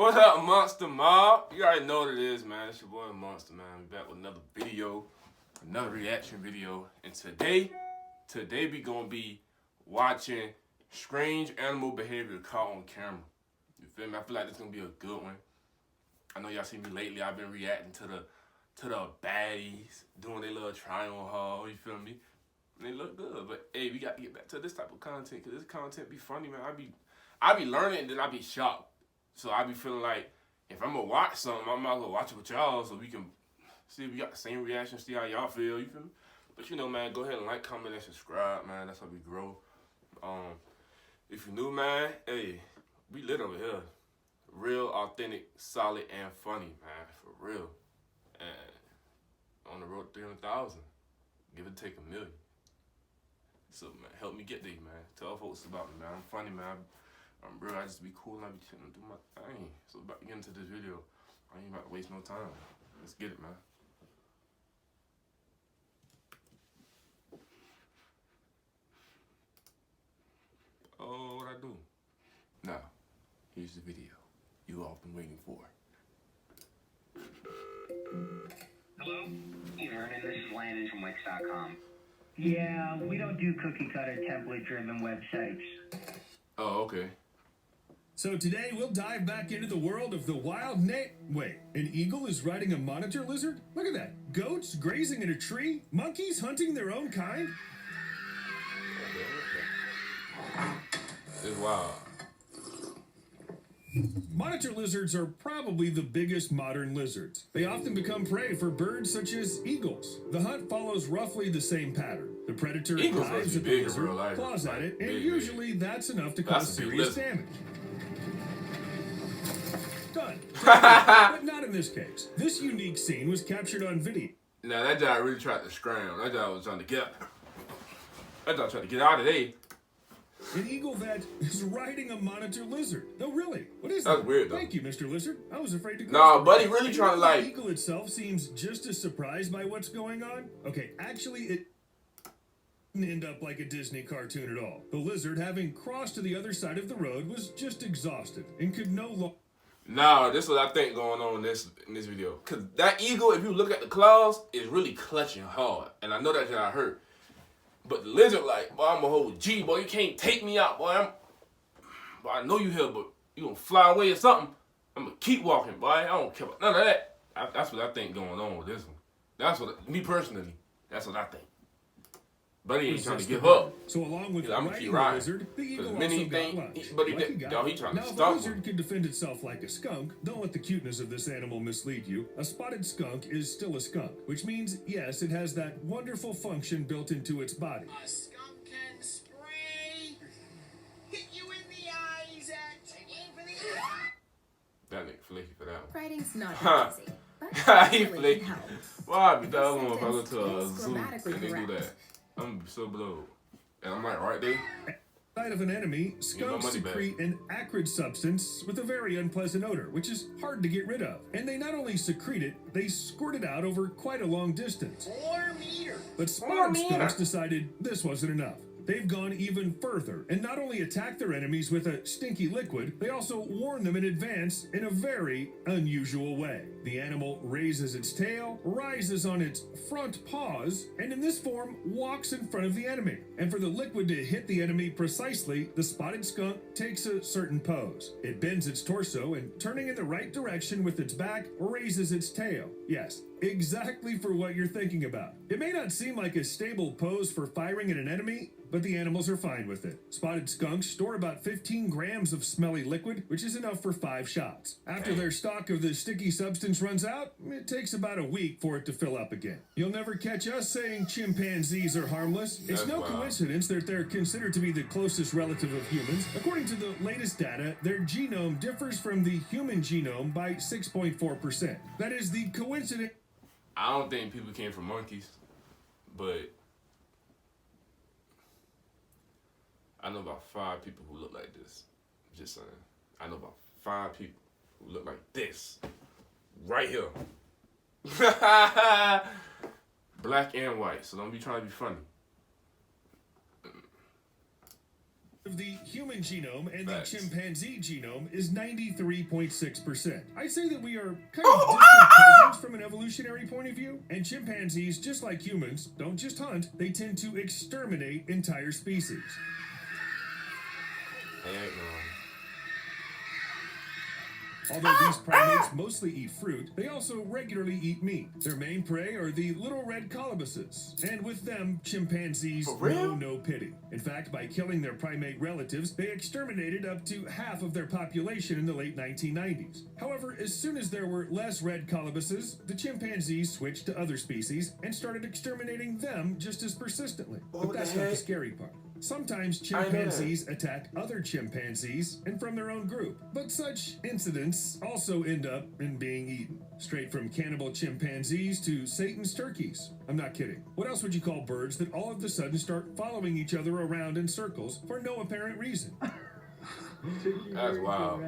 What's up, Monster Mob? You already know what it is, man. It's your boy Monster, man. We back with another video, another reaction video. And today we gonna be watching strange animal behavior caught on camera. You feel me? I feel like this gonna be a good one. I know y'all seen me lately. I've been reacting to the baddies doing their little try on haul. You feel me? And they look good, but hey, we got to get back to this type of content because this content be funny, man. I be learning and then I be shocked. So I be feeling like if I'm gonna watch something, I might as well watch it with y'all so we can see if we got the same reaction, see how y'all feel. You feel me? But you know, man, go ahead and like, comment, and subscribe, man. That's how we grow. If you're new, man, hey, we lit over here. Real, authentic, solid, and funny, man, for real. And on the road to 300,000, give or take 1 million. So, man, help me get there, man. Tell folks about me, man. I'm funny, man. I'm real. I just be cool and I be chilling and do my thing. So, about to get into this video. I ain't about to waste no time. Let's get it, man. Oh, what I do? Now, here's the video you all been waiting for. Hello? Hey, Vernon, this is Landon from Wix.com. Yeah, we don't do cookie-cutter template-driven websites. Oh, okay. So today we'll dive back into the world of the wild Wait, an eagle is riding a monitor lizard? Look at that. Goats grazing in a tree? Monkeys hunting their own kind? It's wild. Monitor lizards are probably the biggest modern lizards. They often become prey for birds such as eagles. The hunt follows roughly the same pattern. The predator dives at the lizard, claws at it, and usually that's enough to cause serious damage. Done. But not in this case. This unique scene was captured on video. Now that guy really tried to scram. That guy was trying to get. That guy tried to get out of there. An eagle that is riding a monitor lizard. No, really. What is that? That's weird, though. Thank you, Mr. Lizard. I was afraid to go. Nah, buddy, really trying to like. The eagle itself seems just as surprised by what's going on. Okay, actually, it didn't end up like a Disney cartoon at all. The lizard, having crossed to the other side of the road, was just exhausted and could no longer. Nah, this is what I think going on in this video. Cause that eagle, if you look at the claws, is really clutching hard, and I know that got hurt. But the lizard, like, boy, I'm a whole G, boy. You can't take me out, boy. Boy, I know you here, but you gonna fly away or something. I'm gonna keep walking, boy. I don't care about none of that. That's what I think going on with this one. That's what, me personally, that's what I think. But he ain't trying to give up. So along with I'm riding keep the lizard, the eagle also got lunch. But he trying to now, if a stop lizard him. can defend itself like a skunk, don't let the cuteness of this animal mislead you. A spotted skunk is still a skunk, which means, yes, it has that wonderful function built into its body. A skunk can spray, hit you in the eyes, aim for the eye. That nigga flaky for that one. Writing's not that easy, but He really flaky. can help. Why be that This motherfucker to a sentence is zoo and grammatically they do correct. that? I'm so blowed. And I'm like, right there. Side of an enemy, skunks money back. secrete an acrid substance with a very unpleasant odor, which is hard to get rid of. And they not only secrete it, they squirt it out over quite a long distance. 4 meters. But spotted skunks decided this wasn't enough. They've gone even further and not only attack their enemies with a stinky liquid, they also warn them in advance in a very unusual way. The animal raises its tail, rises on its front paws, and in this form walks in front of the enemy. And for the liquid to hit the enemy precisely, the spotted skunk takes a certain pose. It bends its torso and, turning in the right direction with its back, raises its tail. Yes, exactly for what you're thinking about. It may not seem like a stable pose for firing at an enemy, but the animals are fine with it. Spotted skunks store about 15 grams of smelly liquid, which is enough for 5 shots. After their stock of the sticky substance runs out, it takes about a week for it to fill up again. You'll never catch us saying chimpanzees are harmless. It's That's no wild. coincidence that they're considered to be the closest relative of humans. According to the latest data, their genome differs from the human genome by 6.4%. That is the coincidence. I don't think people came from monkeys, but I know about 5 people who look like this. Just saying. I know about 5 people who look like this. Right here. Black and white, so don't be trying to be funny. of the human genome and Facts. the chimpanzee genome is 93.6%. I'd say that we are kind Oh, of distant cousins from an evolutionary point of view, and chimpanzees, just like humans, don't just hunt, they tend to exterminate entire species. Heck no. Although these primates mostly eat fruit, they also regularly eat meat. Their main prey are the little red colubuses, and with them, chimpanzees For real? know no pity. In fact, by killing their primate relatives, they exterminated up to half of their population in the late 1990s. However, as soon as there were less red colubuses, the chimpanzees switched to other species and started exterminating them just as persistently. But What that's the not the heck? scary part. Sometimes I know that. chimpanzees attack other chimpanzees and from their own group. But such incidents also end up in being eaten. Straight from cannibal chimpanzees to Satan's turkeys. I'm not kidding. What else would you call birds that all of a sudden start following each other around in circles for no apparent reason? That's wild.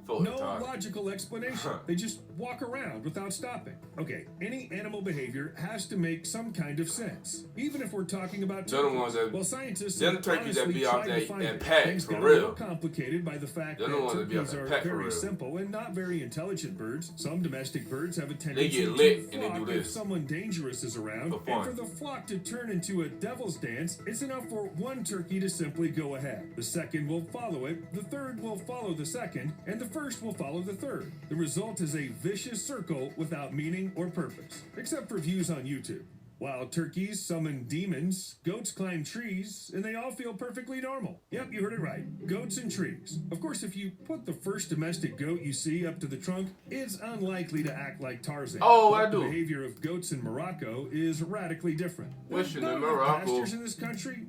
Full No retarded. logical explanation. They just walk around without stopping. Okay, any animal behavior has to make some kind of sense. Even if we're talking about They're the turkeys. ones that- Well, scientists they're the have turkeys that honestly be out tried there to find at it. pack, Things for got real. a little complicated by the fact They're that the ones that be out turkeys there are pack, for very real. simple and not very intelligent birds. Some domestic birds have a tendency get to lit and they flock do if this. someone dangerous is around. For fun. And for the flock to turn into a devil's dance, it's enough for one turkey to simply go ahead. The second will follow it, the third will follow the second, and the first will follow the third. The result is a vicious circle without meaning or purpose, except for views on YouTube. While turkeys summon demons, goats climb trees, and they all feel perfectly normal. Yep, you heard it right. Goats and trees. Of course, if you put the first domestic goat you see up to the trunk, it's unlikely to act like Tarzan. Oh, But I the do. behavior of goats in Morocco is radically different. There's Wishing not in enough Morocco. pastures in this country.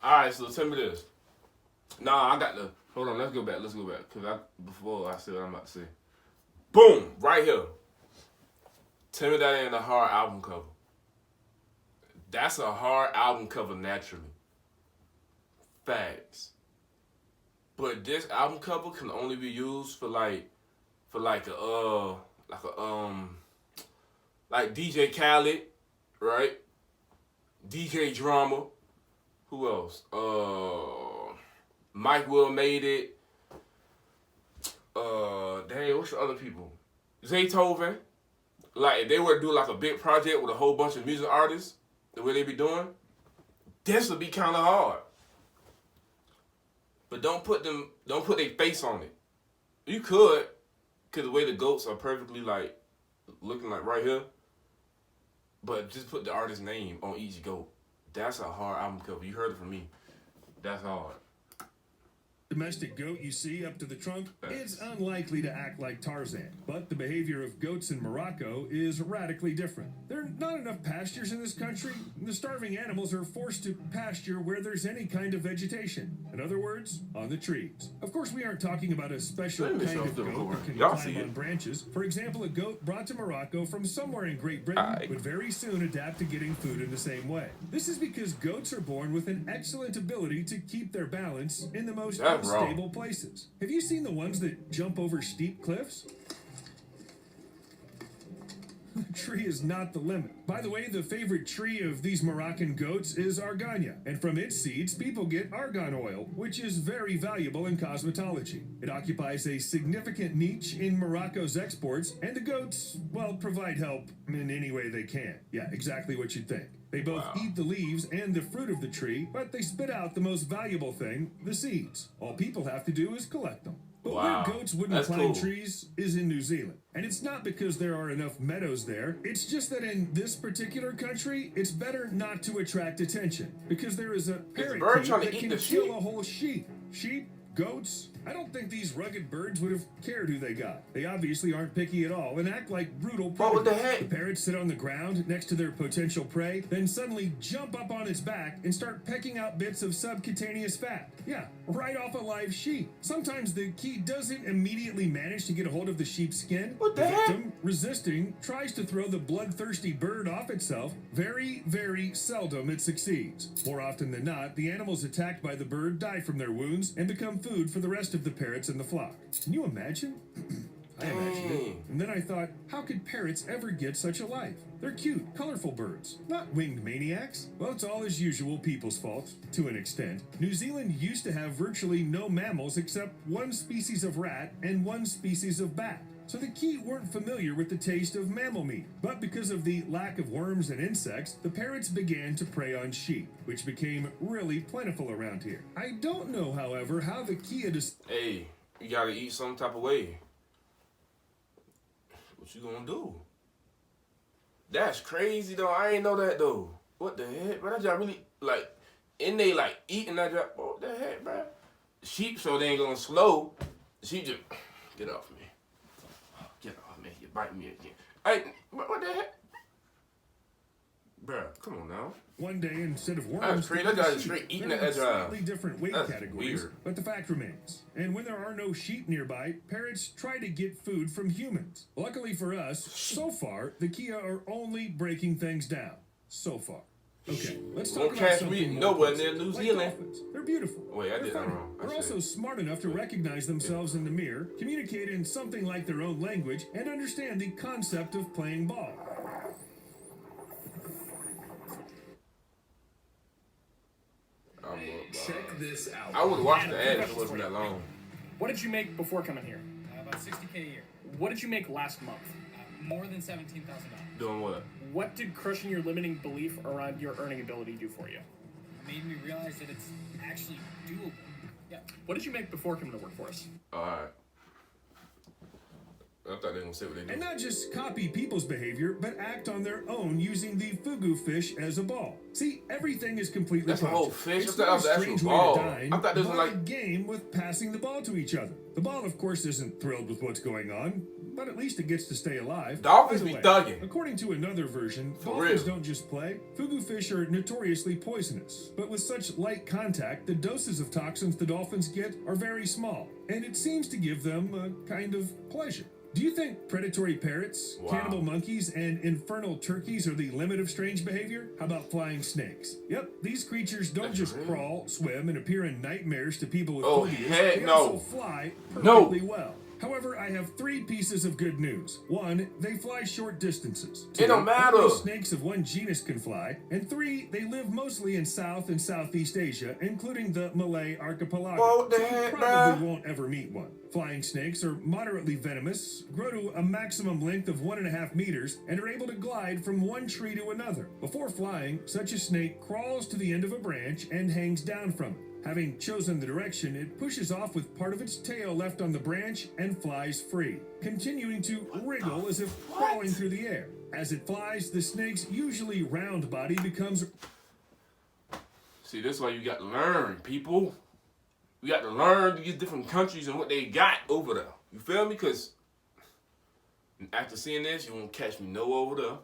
Alright, so tell me this. Nah, I got the. Hold on, let's go back. Because before I said what I'm about to say. Boom! Right here. Tell me that ain't a hard album cover. That's a hard album cover naturally. Facts. But this album cover can only be used for like DJ Khaled, right? DJ Drama. Who else? Mike Will made it. Dang, what's the other people? Zaytoven. Like, if they were to do like a big project with a whole bunch of music artists, the way they be doing, this would be kind of hard. But don't put their face on it. You could, because the way the goats are perfectly like looking like right here. But just put the artist's name on each goat. That's a hard album cover. You heard it from me. That's hard. Domestic goat you see up to the trunk, it's unlikely to act like Tarzan. But the behavior of goats in Morocco is radically different. There are not enough pastures in this country. The starving animals are forced to pasture where there's any kind of vegetation. In other words, on the trees. Of course, we aren't talking about a special Let me kind show of them goat over. that can Y'all climb see on it. branches. For example, a goat brought to Morocco from somewhere in Great Britain Aight. would very soon adapt to getting food in the same way. This is because goats are born with an excellent ability to keep their balance in the most That's wrong. unstable places. Have you seen the ones that jump over steep cliffs? The tree is not the limit. By the way, the favorite tree of these Moroccan goats is argania, and from its seeds, people get argan oil, which is very valuable in cosmetology. It occupies a significant niche in Morocco's exports, and the goats, well, provide help in any way they can. Yeah, exactly what you'd think. They both Wow. eat the leaves and the fruit of the tree, but they spit out the most valuable thing, the seeds. All people have to do is collect them. But Wow. where goats wouldn't That's climb cool. trees is in New Zealand. And it's not because there are enough meadows there. It's just that in this particular country, it's better not to attract attention. Because there is a bird parakeet trying to that eat can the kill sheep? a whole sheep. Sheep? Goats? I don't think these rugged birds would have cared who they got. They obviously aren't picky at all and act like brutal What predators. the heck? The parrots sit on the ground next to their potential prey, then suddenly jump up on its back and start pecking out bits of subcutaneous fat. Yeah, right off a live sheep. Sometimes the key doesn't immediately manage to get a hold of the sheep's skin. What the heck? victim, resisting, tries to throw the bloodthirsty bird off itself. Very, very seldom it succeeds. More often than not, the animals attacked by the bird die from their wounds and become food for the rest of the parrots in the flock. Can you imagine? I imagined it. Dang. And then I thought, how could parrots ever get such a life? They're cute, colorful birds, not winged maniacs. Well, it's all as usual people's fault, to an extent. New Zealand used to have virtually no mammals except one species of rat and one species of bat. So the Key weren't familiar with the taste of mammal meat. But because of the lack of worms and insects, the parrots began to prey on sheep, which became really plentiful around here. I don't know, however, how the Key Hey, you gotta eat some type of way. What you gonna do? That's crazy though. I ain't know that though. What the heck, bro? That job really like, and they like eating that job. What the heck, bro? Sheep, so they ain't gonna slow. Sheep just get off me. Get off me. You bite me again. Hey, what the heck? Bruh, come on now. One day, instead of worms, That's crazy. That they're guy's sheep. straight eating They're that in job. slightly different weight That's categories, weird. but the fact remains. And when there are no sheep nearby, parrots try to get food from humans. Luckily for us, so far, the Kia are only breaking things down. So far. Okay, let's talk Won't about catch something me more nowhere pleasant, near New like Zealand. dolphins. They're beautiful. Wait, I They're did that funny. wrong. I They're said- also smart enough to recognize themselves in the mirror, communicate in something like their own language, and understand the concept of playing ball. Check this out. I would watch the ad Adam, if it wasn't that long. What did you make before coming here? About $60K a year. What did you make last month? More than $17,000. Doing what? What did crushing your limiting belief around your earning ability do for you? Made me realize that it's actually doable. Yeah. What did you make before coming to work for us? Alright. I thought they were gonna say what they do. And not just copy people's behavior, but act on their own using the fugu fish as a ball. See, everything is completely That's a whole conscious. fish? It's I thought that was not a an actual strange way ball. to dine, I thought this was but like- a game with passing the ball to each other. The ball, of course, isn't thrilled with what's going on, but at least it gets to stay alive. Dolphins By the be way, thugging. According to another version, For dolphins real. don't just play. Fugu fish are notoriously poisonous, but with such light contact, the doses of toxins the dolphins get are very small, and it seems to give them a kind of pleasure. Do you think predatory parrots, Wow. cannibal monkeys, and infernal turkeys are the limit of strange behavior? How about flying snakes? Yep, these creatures don't That's just real? crawl, swim, and appear in nightmares to people with Oh, phobias. heck They no. also fly No. perfectly well. However, I have 3 pieces of good news. 1, they fly short distances. 2, It don't matter. only snakes of one genus can fly. And 3, they live mostly in South and Southeast Asia, including the Malay archipelago. Well, what the So you heck, probably bruh? won't ever meet one. Flying snakes are moderately venomous, grow to a maximum length of 1.5 meters, and are able to glide from one tree to another. Before flying, such a snake crawls to the end of a branch and hangs down from it. Having chosen the direction, it pushes off with part of its tail left on the branch and flies free, continuing to wriggle as if crawling through the air. As it flies, the snake's usually round body becomes See, this is why you got to learn, people. We got to learn these different countries and what they got over there. You feel me? Because after seeing this, you won't catch me no over there.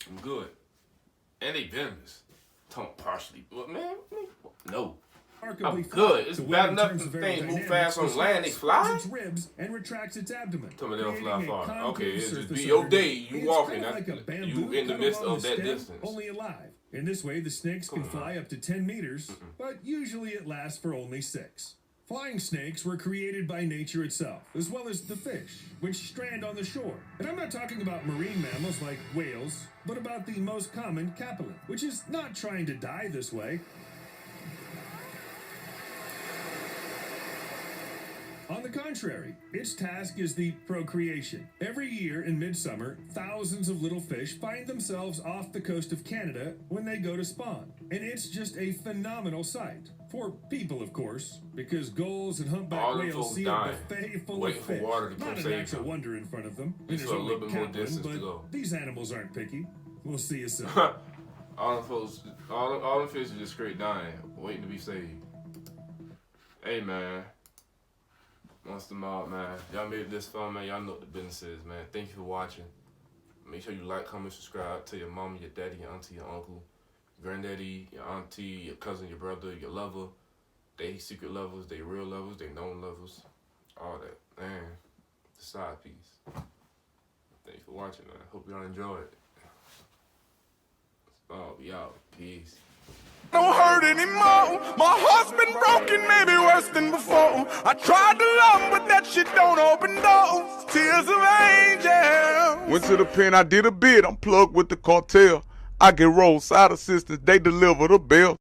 I'm good. And they venomous. Don't partially. But man, no. remarkably I'm good. flat. It's The bad web in enough terms of them things move aerodynamics, fast on the land, they snake fly? spreads its ribs and retracts its abdomen. Tell me they don't fly creating a far. concave Okay, it just surface be your underneath. day. You It's walking. kinda like a bamboo You in the cut midst along of the that stem, distance. only alive. In this way, the snakes can Come on. fly up to 10 meters, but usually it lasts for only 6. Flying snakes were created by nature itself, as well as the fish, which strand on the shore. And I'm not talking about marine mammals like whales, but about the most common capelin, which is not trying to die this way. On the contrary, its task is the procreation. Every year in midsummer, thousands of little fish find themselves off the coast of Canada when they go to spawn. And it's just a phenomenal sight. For people, of course, because gulls and humpback All them whales folks see a dying, buffet full waiting of for fish. water to come Not an save actual them. wonder in front of them. And Just there's a only little bit more capelin, distance to but go. these animals aren't picky. We'll see you soon. all them folks, all them fish are just straight dying, waiting to be saved. Hey man, Monster Mob, man, y'all made it this far, man. Y'all know what the business is, man. Thank you for watching. Make sure you like, comment, subscribe. Tell your mama, your daddy, your auntie, your uncle, your granddaddy, your auntie, your cousin, your brother, your lover. They secret lovers, they real lovers, they known lovers, all that. Man, the side piece. Thanks for watching, man. Hope y'all enjoyed it. Oh, we out. Peace. don't hurt anymore. My heart's been broken, maybe worse than before. I tried to love, but that shit don't open doors. Tears of angels. Went to the pen, I did a bid. I'm plugged with the cartel. I get roadside assistance, they deliver the bill.